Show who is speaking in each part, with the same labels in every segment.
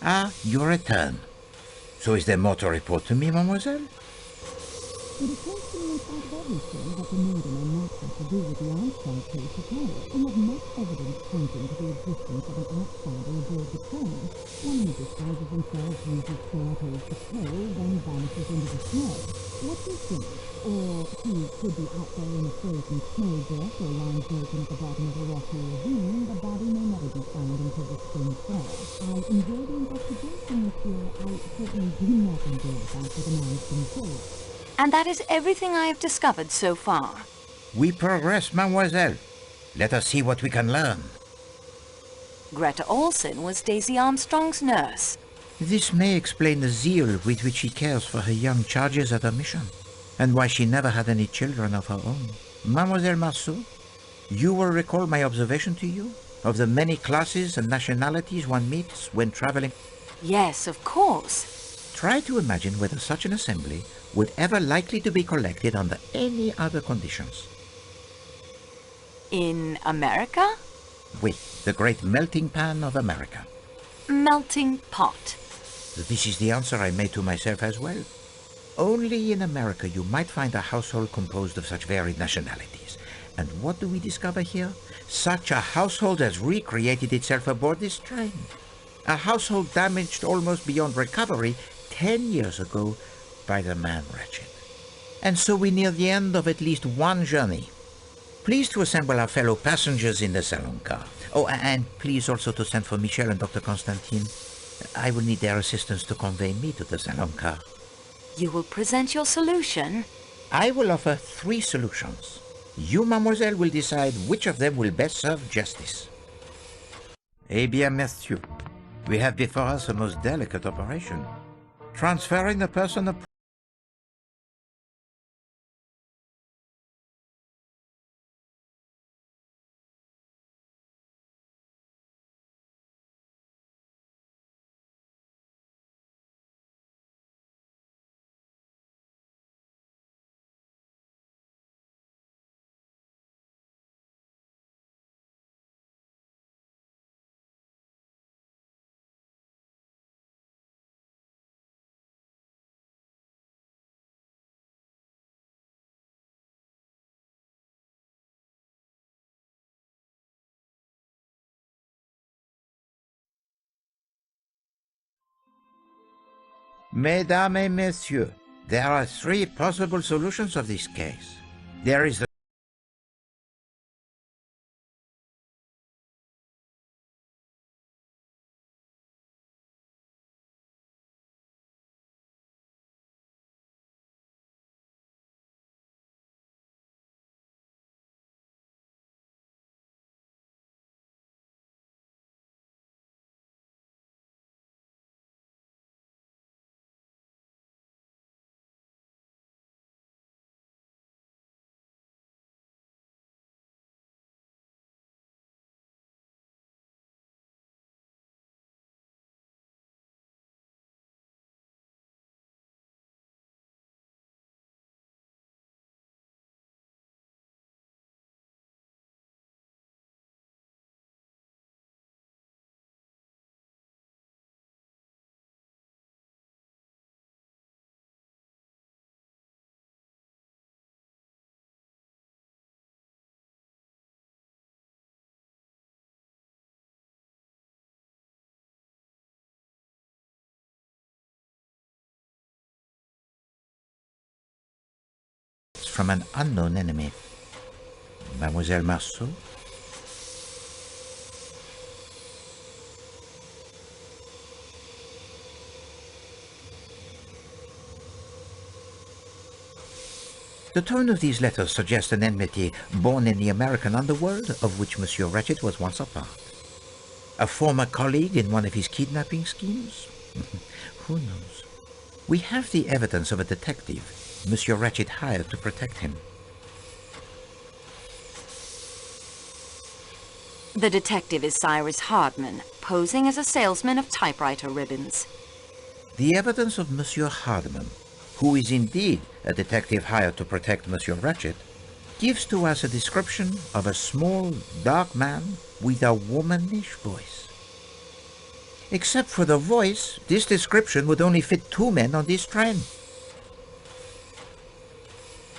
Speaker 1: Ah, your return. So is there more to report to me, mademoiselle?
Speaker 2: It occurs to me in spite of everything that the murder may not have to do with the Armstrong case at all. We have much evidence pointing to the existence of an outsider aboard the plane. One who disguises himself, uses shelters to coal, then vanishes into the snow. What do you think? Or he could be out there in a frozen snowdrift or lying broken at the bottom of a rocky ravine. The body may never be found until the spring thaw. I enjoy the investigation, monsieur. I certainly do not enjoy the fact that a man has been killed.
Speaker 3: And that is everything I have discovered so far.
Speaker 1: We progress, mademoiselle. Let us see what we can learn.
Speaker 3: Greta Olsen was Daisy Armstrong's nurse.
Speaker 1: This may explain the zeal with which she cares for her young charges at her mission, and why she never had any children of her own. Mademoiselle Marceau, you will recall my observation to you of the many classes and nationalities one meets when traveling.
Speaker 3: Yes, of course.
Speaker 1: Try to imagine whether such an assembly would ever likely to be collected under any other conditions.
Speaker 3: In America?
Speaker 1: Oui, the great melting pan of America.
Speaker 3: Melting pot.
Speaker 1: This is the answer I made to myself as well. Only in America you might find a household composed of such varied nationalities. And what do we discover here? Such a household has recreated itself aboard this train. A household damaged almost beyond recovery 10 years ago by the man Ratchett. And so we near the end of at least one journey. Please to assemble our fellow passengers in the salon car. Oh, and please also to send for Michel and Dr. Constantine. I will need their assistance to convey me to the salon car.
Speaker 3: You will present your solution?
Speaker 1: I will offer 3 solutions. You, mademoiselle, will decide which of them will best serve justice. Eh bien, messieurs, we have before us a most delicate operation. Transferring the person of Mesdames et messieurs, there are 3 possible solutions of this case. There is the from an unknown enemy. Mademoiselle Marceau? The tone of these letters suggests an enmity born in the American underworld, of which Monsieur Ratchett was once a part. A former colleague in one of his kidnapping schemes? Who knows? We have the evidence of a detective Monsieur Ratchett hired to protect him.
Speaker 3: The detective is Cyrus Hardman, posing as a salesman of typewriter ribbons.
Speaker 1: The evidence of Monsieur Hardman, who is indeed a detective hired to protect Monsieur Ratchett, gives to us a description of a small, dark man with a womanish voice. Except for the voice, this description would only fit 2 men on this train.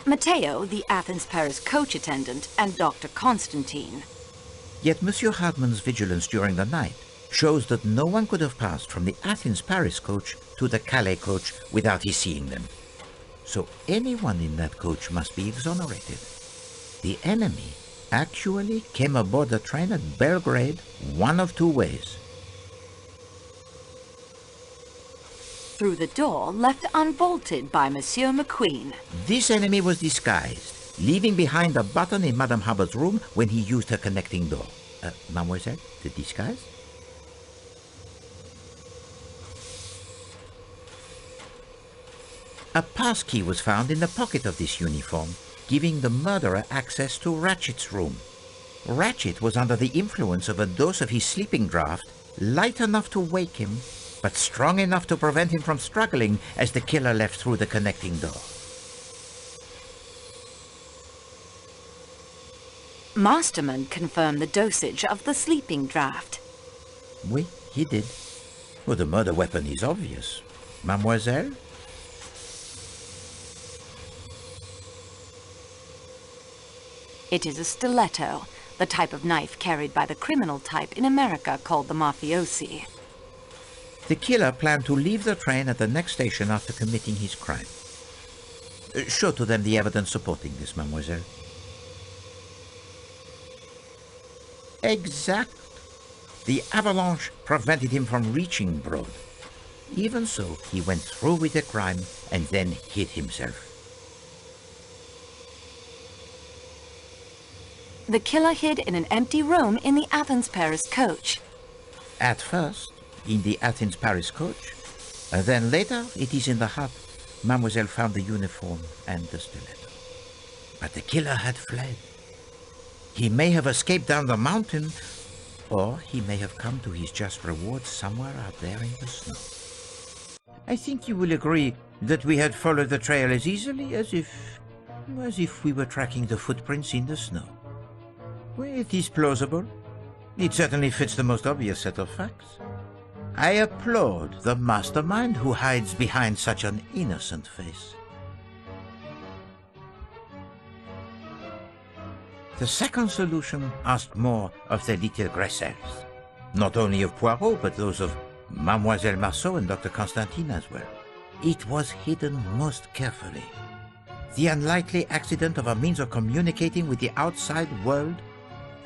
Speaker 3: Matteo, the Athens-Paris coach attendant, and Dr. Constantine.
Speaker 1: Yet Monsieur Hartmann's vigilance during the night shows that no one could have passed from the Athens-Paris coach to the Calais coach without his seeing them. So anyone in that coach must be exonerated. The enemy actually came aboard the train at Belgrade one of 2 ways.
Speaker 3: Through the door left unbolted by Monsieur McQueen.
Speaker 1: This enemy was disguised, leaving behind a button in Madame Hubbard's room when he used her connecting door. Mademoiselle, the disguise? A passkey was found in the pocket of this uniform, giving the murderer access to Ratchett's room. Ratchett was under the influence of a dose of his sleeping draught, light enough to wake him, but strong enough to prevent him from struggling as the killer left through the connecting door.
Speaker 3: Masterman confirmed the dosage of the sleeping draught.
Speaker 1: Oui, he did. Well, the murder weapon is obvious. Mademoiselle?
Speaker 3: It is a stiletto, the type of knife carried by the criminal type in America called the mafiosi.
Speaker 1: The killer planned to leave the train at the next station after committing his crime. Show to them the evidence supporting this, mademoiselle. Exact. The avalanche prevented him from reaching Broad. Even so, he went through with the crime and then hid himself.
Speaker 3: The killer hid in an empty room in the Athens-Paris coach.
Speaker 1: At first, in the Athens-Paris coach. Then later, it is in the hut. Mademoiselle found the uniform and the stiletto. But the killer had fled. He may have escaped down the mountain, or he may have come to his just reward somewhere out there in the snow. I think you will agree that we had followed the trail as easily as if we were tracking the footprints in the snow. Well, it is plausible. It certainly fits the most obvious set of facts. I applaud the mastermind who hides behind such an innocent face. The second solution asked more of the little Gressels, not only of Poirot, but those of Mademoiselle Marceau and Dr. Constantine as well. It was hidden most carefully. The unlikely accident of a means of communicating with the outside world,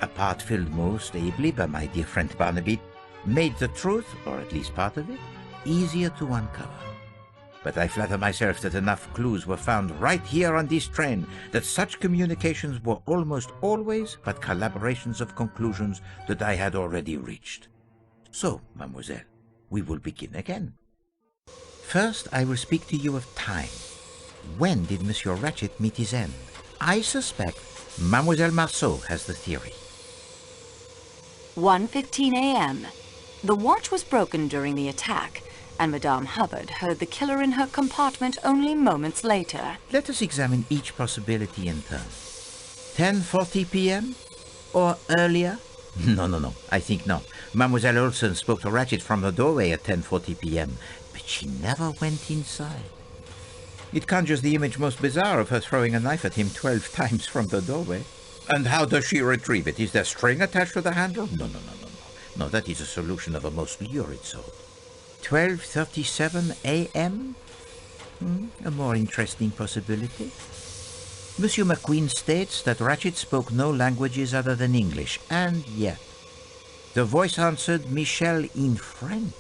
Speaker 1: a part filled most ably by my dear friend Barnaby, made the truth, or at least part of it, easier to uncover. But I flatter myself that enough clues were found right here on this train that such communications were almost always but collaborations of conclusions that I had already reached. So, mademoiselle, we will begin again. First, I will speak to you of time. When did Monsieur Ratchett meet his end? I suspect Mademoiselle Marceau has the theory.
Speaker 3: 1:15 a.m. The watch was broken during the attack, and Madame Hubbard heard the killer in her compartment only moments later.
Speaker 1: Let us examine each possibility in turn. 10:40 p.m. or earlier? No, I think not. Mademoiselle Olsen spoke to Ratchett from the doorway at 10:40 p.m., but she never went inside. It conjures the image most bizarre of her throwing a knife at him 12 times from the doorway. And how does she retrieve it? Is there string attached to the handle? No, that is a solution of a most lurid sort. 12:37 a.m.? A more interesting possibility. Monsieur McQueen states that Ratchett spoke no languages other than English, and yet the voice answered Michel in French.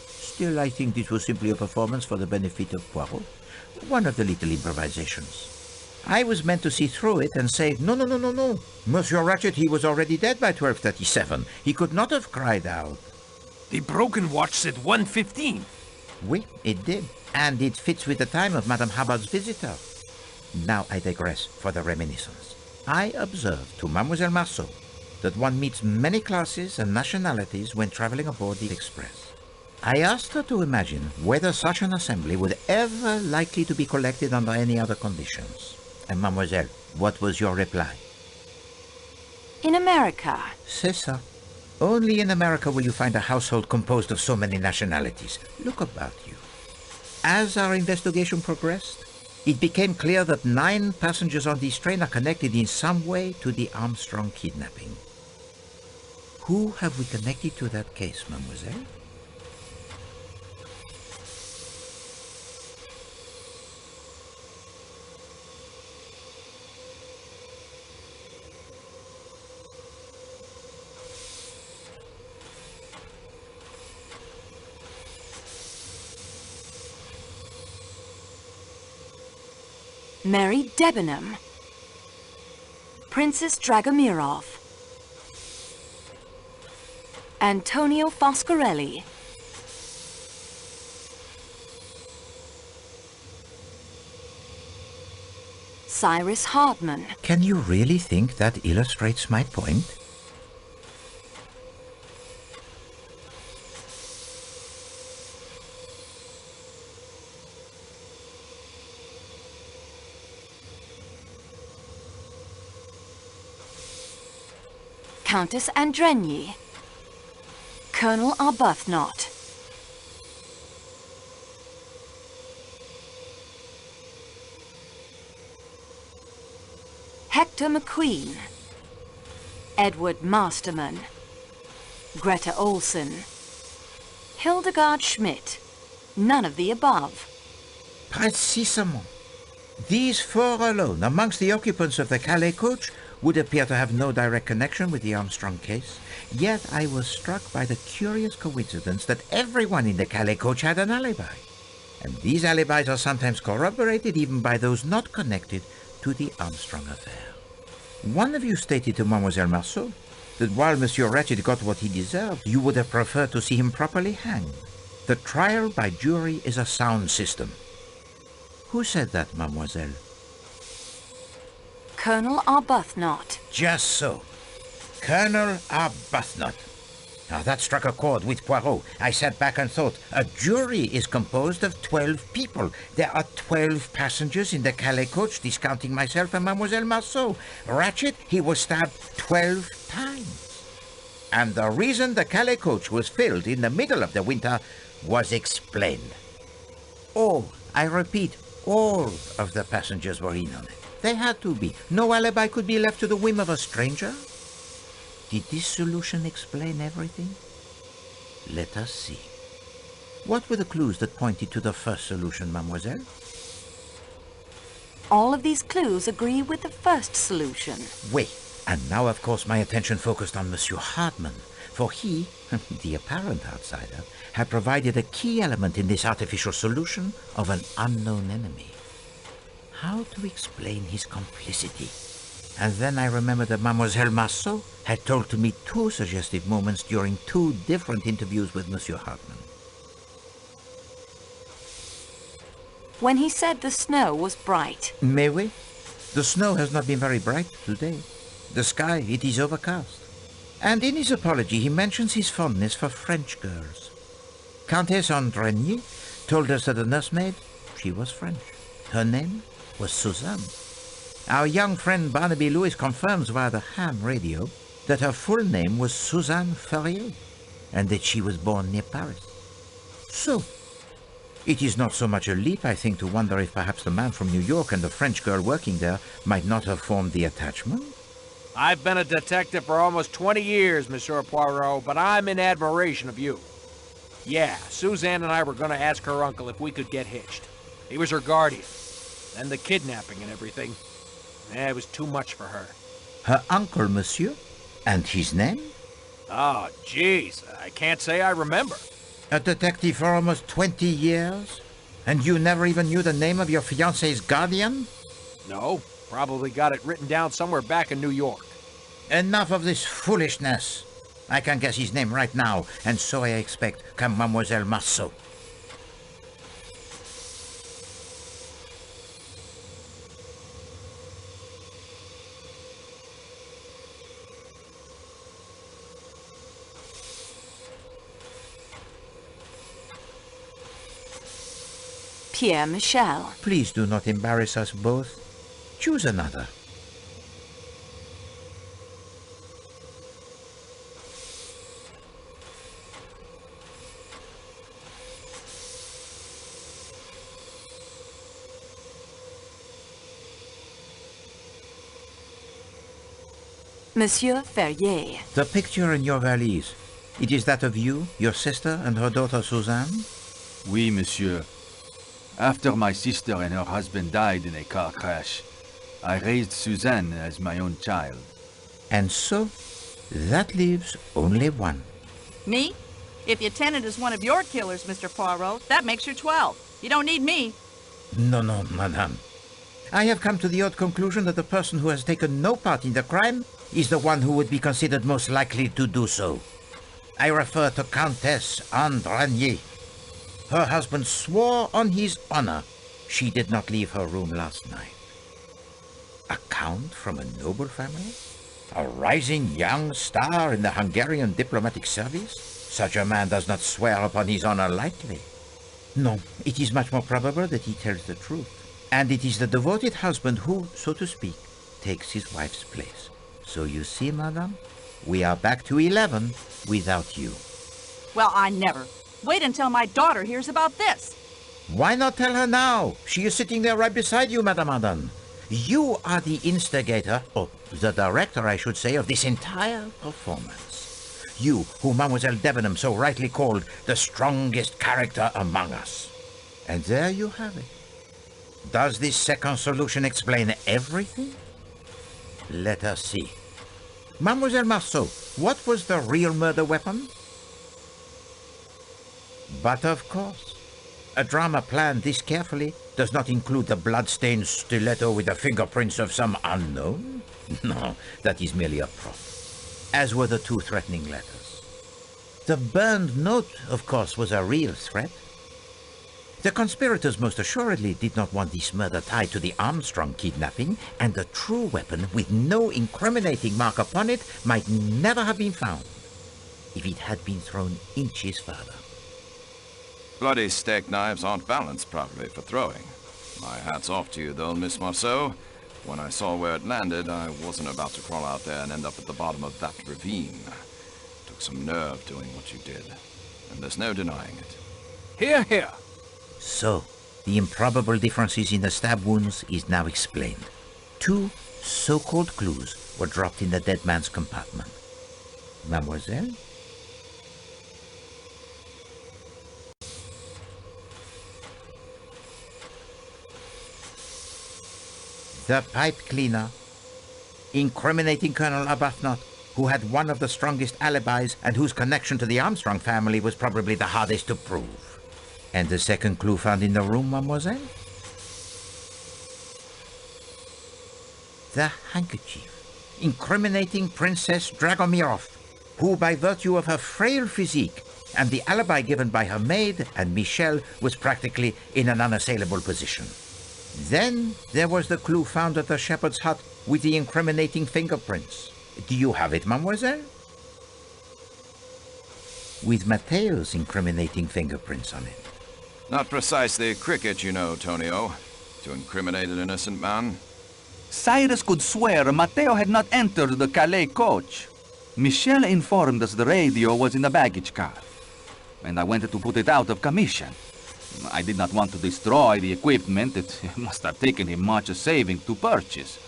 Speaker 1: Still, I think this was simply a performance for the benefit of Poirot. One of the little improvisations. I was meant to see through it and say, no. Monsieur Ratchett, he was already dead by 12:37. He could not have cried out.
Speaker 4: The broken watch said 1:15.
Speaker 1: Oui, it did. And it fits with the time of Madame Hubbard's visitor. Now I digress for the reminiscence. I observed to Mademoiselle Marceau that one meets many classes and nationalities when traveling aboard the Express. I asked her to imagine whether such an assembly would ever likely to be collected under any other conditions. And mademoiselle, what was your reply?
Speaker 3: In America.
Speaker 1: C'est ça. Only in America will you find a household composed of so many nationalities. Look about you. As our investigation progressed, it became clear that 9 passengers on this train are connected in some way to the Armstrong kidnapping. Who have we connected to that case, mademoiselle?
Speaker 3: Mary Debenham, Princess Dragomirov, Antonio Foscarelli, Cyrus Hardman.
Speaker 1: Can you really think that illustrates my point?
Speaker 3: Countess Andrenyi, Colonel Arbuthnot, Hector McQueen, Edward Masterman, Greta Olson, Hildegard Schmidt. None of the above.
Speaker 1: Précisément. These 4 alone, amongst the occupants of the Calais coach, would appear to have no direct connection with the Armstrong case. Yet I was struck by the curious coincidence that everyone in the Calais coach had an alibi. And these alibis are sometimes corroborated even by those not connected to the Armstrong affair. One of you stated to Mademoiselle Marceau that while Monsieur Ratchett got what he deserved, you would have preferred to see him properly hanged. The trial by jury is a sound system. Who said that, mademoiselle?
Speaker 3: Colonel Arbuthnot.
Speaker 1: Just so. Colonel Arbuthnot. Now that struck a chord with Poirot. I sat back and thought, a jury is composed of 12 people. There are 12 passengers in the Calais coach, discounting myself and Mademoiselle Marceau. Ratchett, he was stabbed 12 times. And the reason the Calais coach was filled in the middle of the winter was explained. All, I repeat, all of the passengers were in on it. They had to be. No alibi could be left to the whim of a stranger. Did this solution explain everything? Let us see. What were the clues that pointed to the first solution, mademoiselle?
Speaker 3: All of these clues agree with the first solution.
Speaker 1: Wait, and now of course my attention focused on Monsieur Hardman, for he, the apparent outsider, had provided a key element in this artificial solution of an unknown enemy. How to explain his complicity? And then I remembered that Mademoiselle Marceau had told to me 2 suggestive moments during 2 different interviews with Monsieur Hardman.
Speaker 3: When he said the snow was bright.
Speaker 1: Mais oui, the snow has not been very bright today. The sky, it is overcast. And in his apology, he mentions his fondness for French girls. Countess Andrenyi told us that the nursemaid, she was French. Her name was Suzanne. Our young friend Barnaby Lewis confirms via the ham radio that her full name was Suzanne Ferrier, and that she was born near Paris. So, it is not so much a leap, I think, to wonder if perhaps the man from New York and the French girl working there might not have formed the attachment.
Speaker 4: I've been a detective for almost 20 years, Monsieur Poirot, but I'm in admiration of you. Yeah, Suzanne and I were going to ask her uncle if we could get hitched. He was her guardian. And the kidnapping and everything. It was too much for her.
Speaker 1: Her uncle, monsieur? And his name?
Speaker 4: Oh, jeez, I can't say I remember.
Speaker 1: A detective for almost 20 years? And you never even knew the name of your fiancé's guardian?
Speaker 4: No, probably got it written down somewhere back in New York.
Speaker 1: Enough of this foolishness. I can guess his name right now, and so I expect can Mademoiselle Marceau.
Speaker 3: Pierre Michel.
Speaker 1: Please do not embarrass us both. Choose another.
Speaker 3: Monsieur Ferrier.
Speaker 1: The picture in your valise, it is that of you, your sister, and her daughter Suzanne?
Speaker 5: Oui, monsieur. After my sister and her husband died in a car crash, I raised Suzanne as my own child.
Speaker 1: And so, that leaves only one.
Speaker 6: Me? If your tenant is one of your killers, Mr. Poirot, that makes you 12. You don't need me.
Speaker 1: No, madame. I have come to the odd conclusion that the person who has taken no part in the crime is the one who would be considered most likely to do so. I refer to Countess Anne Ranier. Her husband swore on his honor she did not leave her room last night. A count from a noble family? A rising young star in the Hungarian diplomatic service? Such a man does not swear upon his honor lightly. No, it is much more probable that he tells the truth. And it is the devoted husband who, so to speak, takes his wife's place. So you see, madame, we are back to 11 without you.
Speaker 6: Well, I never. Wait until my daughter hears about this.
Speaker 1: Why not tell her now? She is sitting there right beside you, Madame Arden. You are the instigator, or the director, I should say, of this entire performance. You, who Mademoiselle Debenham so rightly called the strongest character among us. And there you have it. Does this second solution explain everything? Let us see. Mademoiselle Marceau, what was the real murder weapon? But of course, a drama planned this carefully does not include the blood-stained stiletto with the fingerprints of some unknown. No, that is merely a prop, as were the 2 threatening letters. The burned note, of course, was a real threat. The conspirators most assuredly did not want this murder tied to the Armstrong kidnapping, and the true weapon, with no incriminating mark upon it, might never have been found if it had been thrown inches further.
Speaker 7: Bloody steak knives aren't balanced properly for throwing. My hat's off to you, though, Miss Marceau. When I saw where it landed, I wasn't about to crawl out there and end up at the bottom of that ravine. Took some nerve doing what you did, and there's no denying it.
Speaker 4: Hear, hear.
Speaker 1: So, the improbable differences in the stab wounds is now explained. 2 so-called clues were dropped in the dead man's compartment. Mademoiselle? The pipe cleaner, incriminating Colonel Arbuthnot, who had one of the strongest alibis and whose connection to the Armstrong family was probably the hardest to prove. And the second clue found in the room, mademoiselle? The handkerchief, incriminating Princess Dragomirov, who by virtue of her frail physique and the alibi given by her maid and Michel was practically in an unassailable position. Then there was the clue found at the shepherd's hut with the incriminating fingerprints. Do you have it, mademoiselle? With Matteo's incriminating fingerprints on it.
Speaker 7: Not precisely cricket, you know, Tonio, to incriminate an innocent man.
Speaker 5: Cyrus could swear Matteo had not entered the Calais coach. Michel informed us the radio was in the baggage car, and I went to put it out of commission. I did not want to destroy the equipment. It must have taken him much saving to purchase.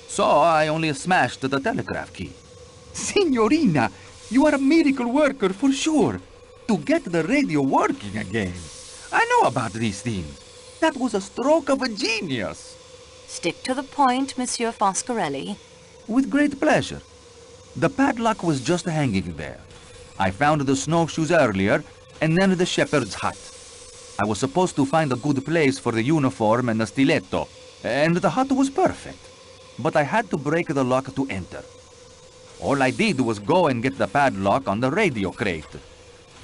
Speaker 5: So I only smashed the telegraph key. Signorina, you are a miracle worker for sure. To get the radio working again. I know about these things. That was a stroke of a genius.
Speaker 3: Stick to the point, Monsieur Foscarelli.
Speaker 5: With great pleasure. The padlock was just hanging there. I found the snowshoes earlier, and then the shepherd's hut. I was supposed to find a good place for the uniform and the stiletto, and the hut was perfect. But I had to break the lock to enter. All I did was go and get the padlock on the radio crate.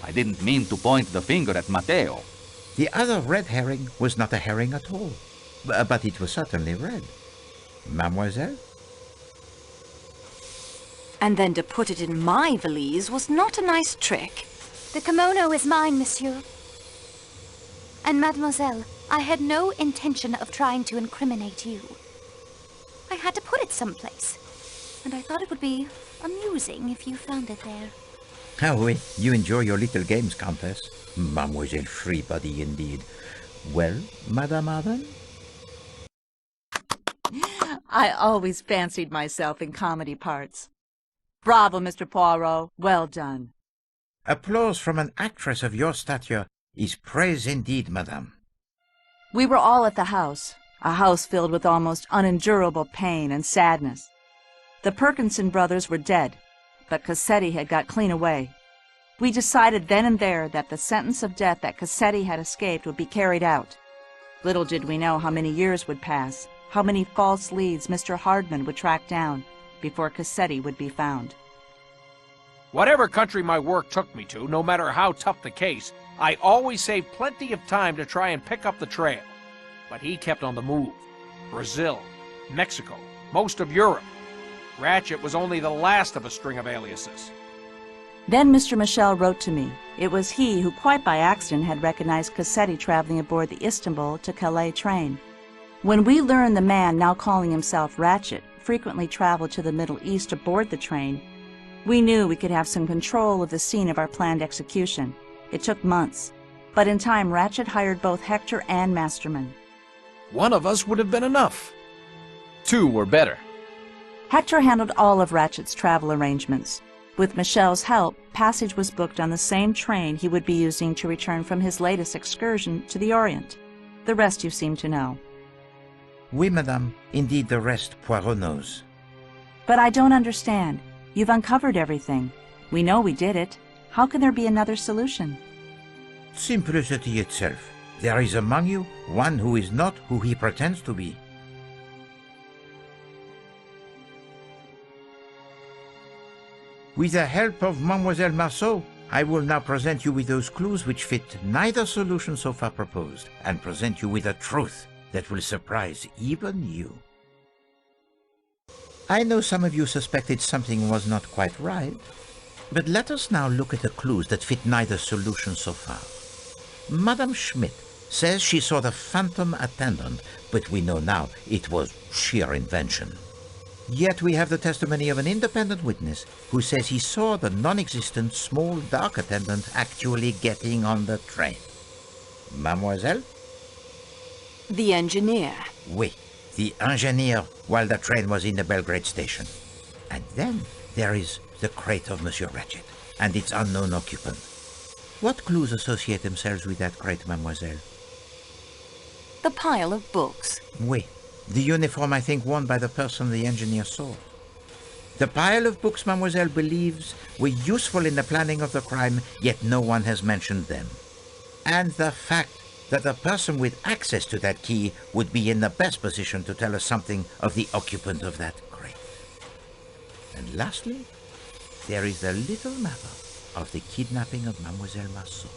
Speaker 5: I didn't mean to point the finger at Matteo.
Speaker 1: The other red herring was not a herring at all, but it was certainly red. Mademoiselle?
Speaker 3: And then to put it in my valise was not a nice trick.
Speaker 8: The kimono is mine, monsieur. And mademoiselle, I had no intention of trying to incriminate you. I had to put it someplace, and I thought it would be amusing if you found it there.
Speaker 1: Oh, oui, you enjoy your little games, Countess. Mademoiselle Freebody, indeed. Well, Madame Arden?
Speaker 6: I always fancied myself in comedy parts. Bravo, Mr. Poirot. Well done.
Speaker 1: Applause from an actress of your stature is praise indeed, madame.
Speaker 6: We were all at the house, a house filled with almost unendurable pain and sadness. The Perkinson brothers were dead, but Cassetti had got clean away. We decided then and there that the sentence of death that Cassetti had escaped would be carried out. Little did we know how many years would pass, how many false leads Mr. Hardman would track down before Cassetti would be found.
Speaker 4: Whatever country my work took me to, no matter how tough the case, I always saved plenty of time to try and pick up the trail. But he kept on the move. Brazil, Mexico, most of Europe. Ratchett was only the last of a string of aliases.
Speaker 6: Then Mr. Michel wrote to me. It was he who, quite by accident, had recognized Cassetti traveling aboard the Istanbul to Calais train. When we learned the man, now calling himself Ratchett, frequently traveled to the Middle East aboard the train, we knew we could have some control of the scene of our planned execution. It took months, but in time Ratchett hired both Hector and Masterman.
Speaker 4: One of us would have been enough.
Speaker 5: 2 were better.
Speaker 6: Hector handled all of Ratchett's travel arrangements. With Michel's help, passage was booked on the same train he would be using to return from his latest excursion to the Orient. The rest you seem to know.
Speaker 1: Oui, madame. Indeed, the rest Poirot knows.
Speaker 6: But I don't understand. You've uncovered everything. We know we did it. How can there be another solution?
Speaker 1: Simplicity itself. There is among you one who is not who he pretends to be. With the help of Mademoiselle Marceau, I will now present you with those clues which fit neither solution so far proposed, and present you with a truth that will surprise even you. I know some of you suspected something was not quite right, but let us now look at the clues that fit neither solution so far. Madame Schmidt says she saw the phantom attendant, but we know now it was sheer invention. Yet we have the testimony of an independent witness who says he saw the non-existent small dark attendant actually getting on the train. Mademoiselle?
Speaker 3: The engineer.
Speaker 1: Oui, the engineer while the train was in the Belgrade station. And then there is the crate of Monsieur Ratchett and its unknown occupant. What clues associate themselves with that crate, mademoiselle?
Speaker 3: The pile of books.
Speaker 1: Oui, the uniform I think worn by the person the engineer saw. The pile of books mademoiselle believes were useful in the planning of the crime, yet no one has mentioned them. And the fact that the person with access to that key would be in the best position to tell us something of the occupant of that crate. And lastly, there is the little matter of the kidnapping of Mademoiselle Marceau.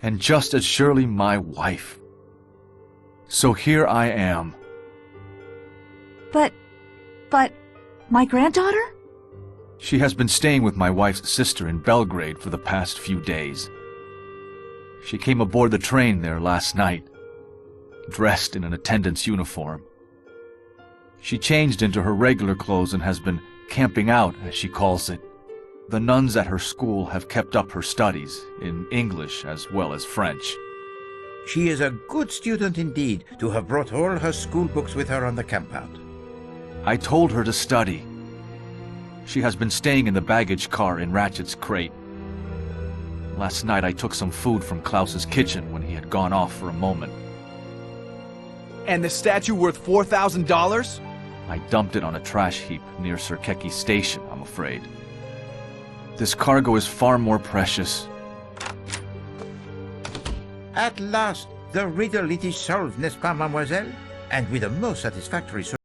Speaker 5: And just as surely my wife. So here I am.
Speaker 6: But, my granddaughter?
Speaker 5: She has been staying with my wife's sister in Belgrade for the past few days. She came aboard the train there last night, dressed in an attendant's uniform. She changed into her regular clothes and has been camping out, as she calls it. The nuns at her school have kept up her studies, in English as well as French.
Speaker 1: She is a good student indeed to have brought all her school books with her on the campout.
Speaker 5: I told her to study. She has been staying in the baggage car in Ratchett's crate. Last night I took some food from Klaus's kitchen when he had gone off for a moment.
Speaker 9: And the statue worth $4,000?
Speaker 5: I dumped it on a trash heap near Sirkeki Station, I'm afraid. This cargo is far more precious.
Speaker 1: At last, the riddle it is solved, n'est-ce pas, mademoiselle? And with a most satisfactory solution.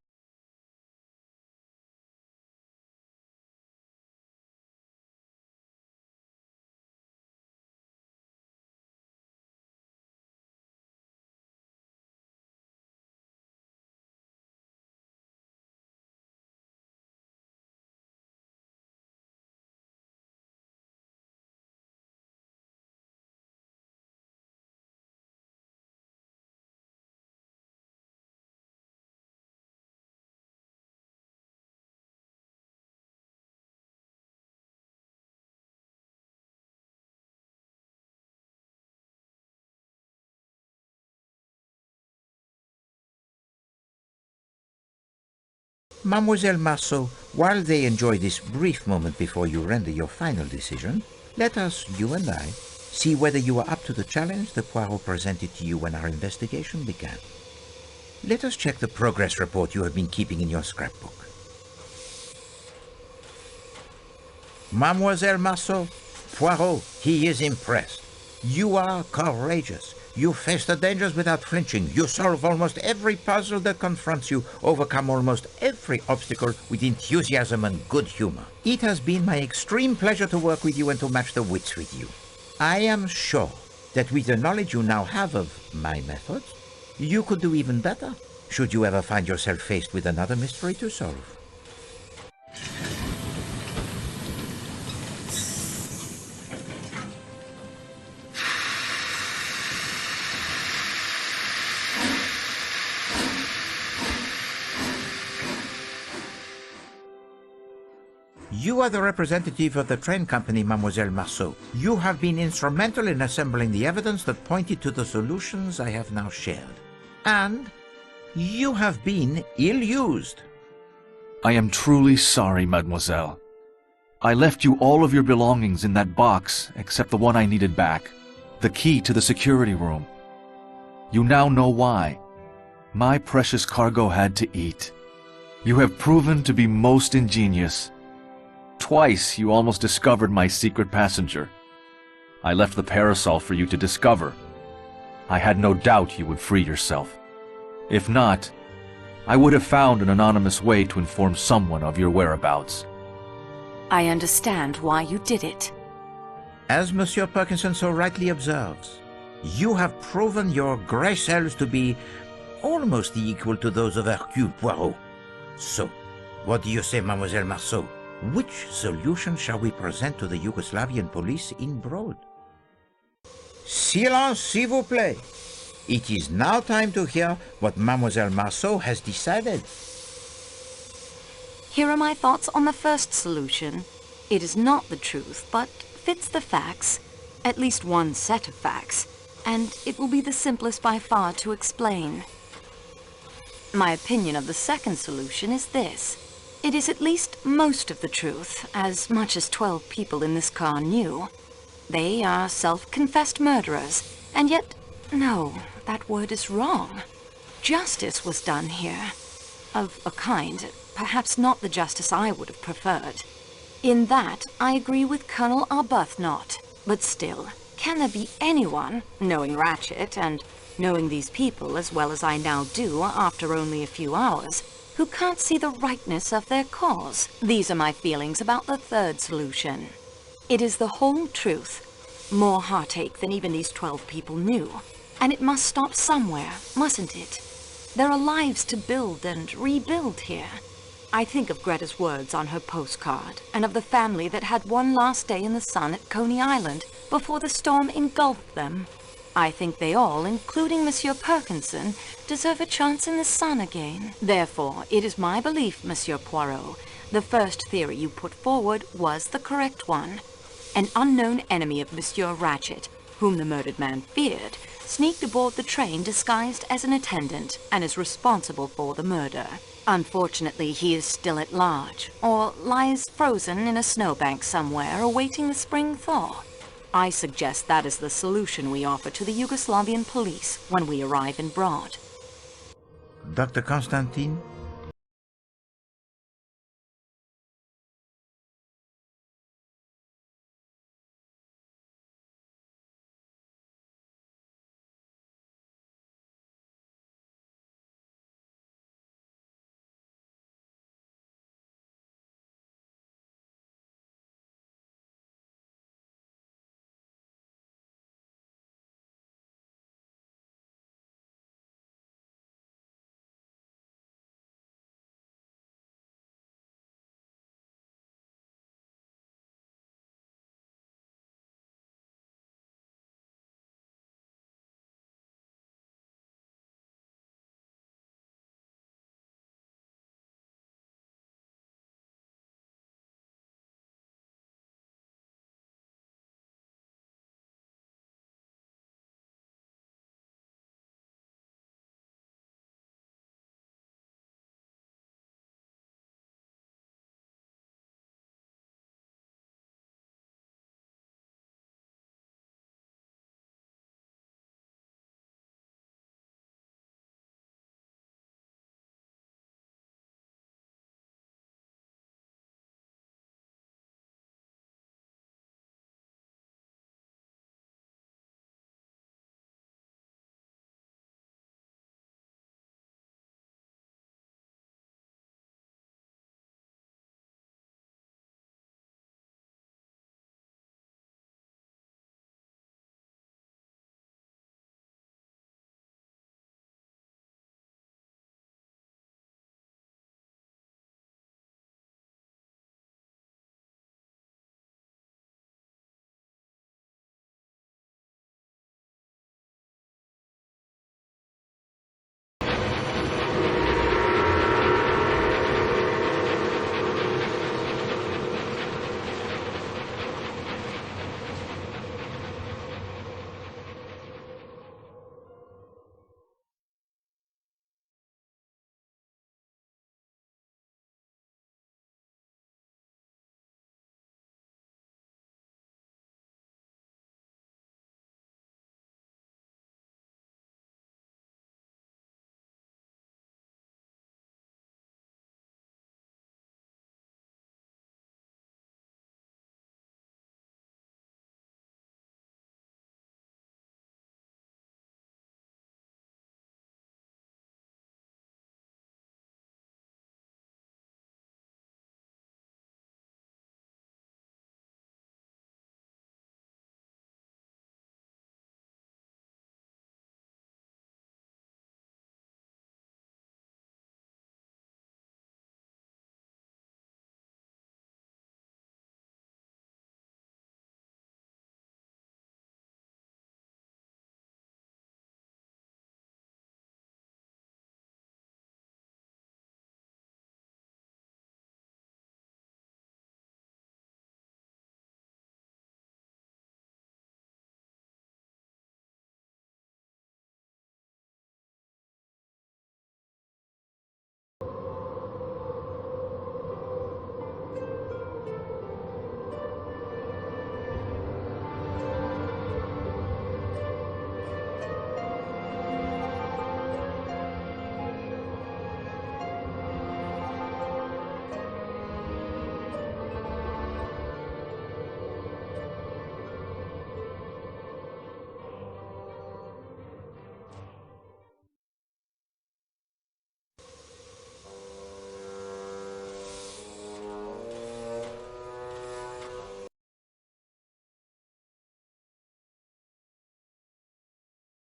Speaker 1: Mademoiselle Marceau, while they enjoy this brief moment before you render your final decision, let us, you and I, see whether you are up to the challenge that Poirot presented to you when our investigation began. Let us check the progress report you have been keeping in your scrapbook. Mademoiselle Marceau, Poirot, he is impressed. You are courageous. You face the dangers without flinching. You solve almost every puzzle that confronts you, overcome almost every obstacle with enthusiasm and good humor. It has been my extreme pleasure to work with you and to match the wits with you. I am sure that with the knowledge you now have of my methods, you could do even better, should you ever find yourself faced with another mystery to solve. You are the representative of the train company, Mademoiselle Marceau. You have been instrumental in assembling the evidence that pointed to the solutions I have now shared. And you have been ill-used.
Speaker 5: I am truly sorry, mademoiselle. I left you all of your belongings in that box except the one I needed back, the key to the security room. You now know why. My precious cargo had to eat. You have proven to be most ingenious. Twice you almost discovered my secret passenger. I left the parasol for you to discover. I had no doubt you would free yourself. If not, I would have found an anonymous way to inform someone of your whereabouts.
Speaker 3: I understand why you did it.
Speaker 1: As Monsieur Parkinson so rightly observes, you have proven your grey cells to be almost equal to those of Hercule Poirot. So, what do you say, Mademoiselle Marceau? Which solution shall we present to the Yugoslavian police in Broad? Silence, s'il vous plaît. It is now time to hear what Mademoiselle Marceau has decided.
Speaker 3: Here are my thoughts on the first solution. It is not the truth, but fits the facts, at least one set of facts, and it will be the simplest by far to explain. My opinion of the second solution is this. It is at least most of the truth, as much as 12 people in this car knew. They are self-confessed murderers, and yet, no, that word is wrong. Justice was done here. Of a kind, perhaps not the justice I would have preferred. In that, I agree with Colonel Arbuthnot, but still, can there be anyone, knowing Ratchett and knowing these people as well as I now do after only a few hours, who can't see the rightness of their cause? These are my feelings about the third solution. It is the whole truth. More heartache than even these 12 people knew. And it must stop somewhere, mustn't it? There are lives to build and rebuild here. I think of Greta's words on her postcard, and of the family that had one last day in the sun at Coney Island before the storm engulfed them. I think they all, including Monsieur Perkinson, deserve a chance in the sun again. Therefore, it is my belief, Monsieur Poirot, the first theory you put forward was the correct one. An unknown enemy of Monsieur Ratchett, whom the murdered man feared, sneaked aboard the train disguised as an attendant and is responsible for the murder. Unfortunately, he is still at large, or lies frozen in a snowbank somewhere awaiting the spring thaw. I suggest that is the solution we offer to the Yugoslavian police when we arrive in Broad.
Speaker 1: Dr. Constantine,